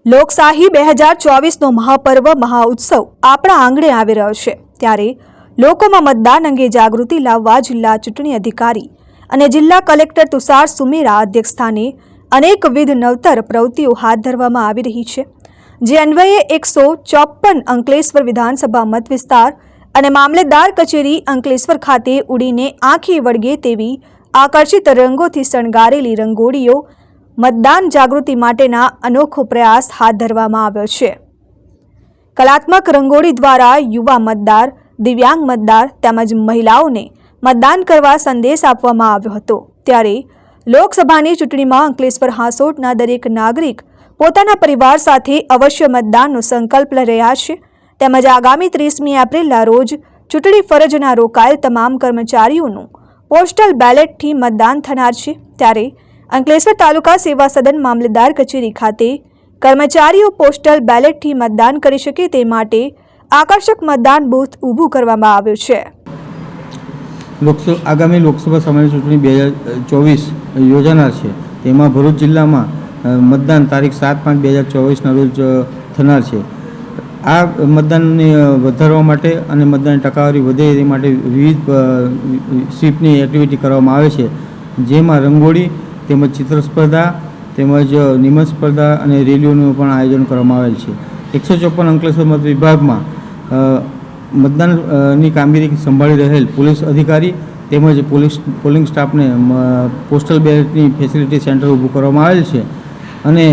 લોકશાહી 2024નો મહાપર્વ મહાઉત્સવ આપણા આંગણે આવી રહ્યો છે ત્યારે લોકોમાં મતદાન અંગે જાગૃતિ લાવવા જિલ્લા ચૂંટણી અધિકારી અને જિલ્લા કલેક્ટર તુષાર સુમેરા અધ્યક્ષસ્થાને અનેકવિધ નવતર પ્રવૃત્તિઓ હાથ ધરવામાં આવી રહી છે જે અન્વયે 154 અંકલેશ્વર વિધાનસભા મત વિસ્તાર અને મામલેદાર કચેરી અંકલેશ્વર ખાતે ઉડીને આંખે વળગે તેવી આકર્ષિત રંગોથી શણગારેલી રંગોળીઓ मतदान जागृति माटेना अनोखो प्रयास हाथ धरवामां आव्यो छे। कलात्मक रंगोળી द्वारा युवा मतदार, दिव्यांग मतदार તેમજ મહિલાઓને मतदान करवा संदेश आपवामां આવ્યો હતો ત્યારે લોકસભાની ચૂંટણીમાં અંકલેશ્વર હાંસોટના દરેક નાગરિક પોતાના પરિવાર સાથે અવશ્ય મતદાનનો સંકલ્પ લઈ રહ્યા છે તેમજ આગામી 30મી એપ્રિલના રોજ ચૂંટણી ફરજના રોકાયેલ તમામ કર્મચારીઓનું પોસ્ટલ બેલેટથી મતદાન થનાર છે ત્યારે અંકલેશ્વર તાલુકા સેવા સદન મામલેદાર કચેરી ખાતે કર્મચારીઓ પોસ્ટલ બેલેટથી મતદાન કરી શકે તે માટે આકર્ષક મતદાન બૂથ ઊભું કરવામાં આવ્યું છે। આગામી લોકસભા સામાન્ય ચૂંટણી 2024 યોજાનાર છે તેમાં ભરૂચ જિલ્લામાં મતદાન તારીખ 7/5/2024ના રોજ થનાર છે। આ મતદાનને વધારવા માટે અને મતદાનની ટકાવારી વધે તે માટે વિવિધ સ્વીપની એક્ટિવિટી કરવામાં આવે છે જેમાં રંગોળી તેમજ ચિત્ર સ્પર્ધા તેમજ નિબંધ સ્પર્ધા અને રેલીઓનું પણ આયોજન કરવામાં આવેલ છે। 154 અંકલેશ્વર મત વિભાગમાં મતદાનની કામગીરી સંભાળી રહેલ પોલીસ અધિકારી તેમજ પોલિંગ સ્ટાફને પોસ્ટલ બેલેટની ફેસિલિટી સેન્ટર ઊભું કરવામાં આવેલ છે અને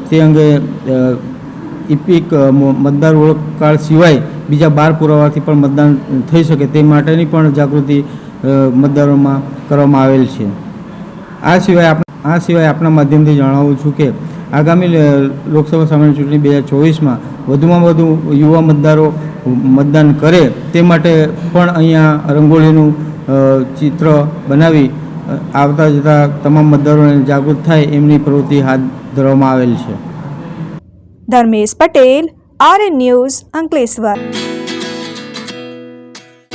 તે અંગે ઇપિક મતદાર ઓળખ કાર્ડ સિવાય બીજા 12 પુરાવાથી પણ મતદાન થઈ શકે તે માટેની પણ જાગૃતિ મતદારોમાં કરવામાં આવેલ છે। આ સિવાય આપણા માધ્યમથી જણાવું છું કે આગામી લોકસભા સામાન્ય ચૂંટણી 2024માં વધુમાં વધુ યુવા મતદારો મતદાન કરે તે માટે પણ અહીંયા રંગોળીનું ચિત્ર બનાવી આવતા જતા તમામ મતદારોને જાગૃત થાય એમની પ્રવૃત્તિ હાથ ધરવામાં આવેલ છે। Dharmesh Patel, RN news, Ankleshwar.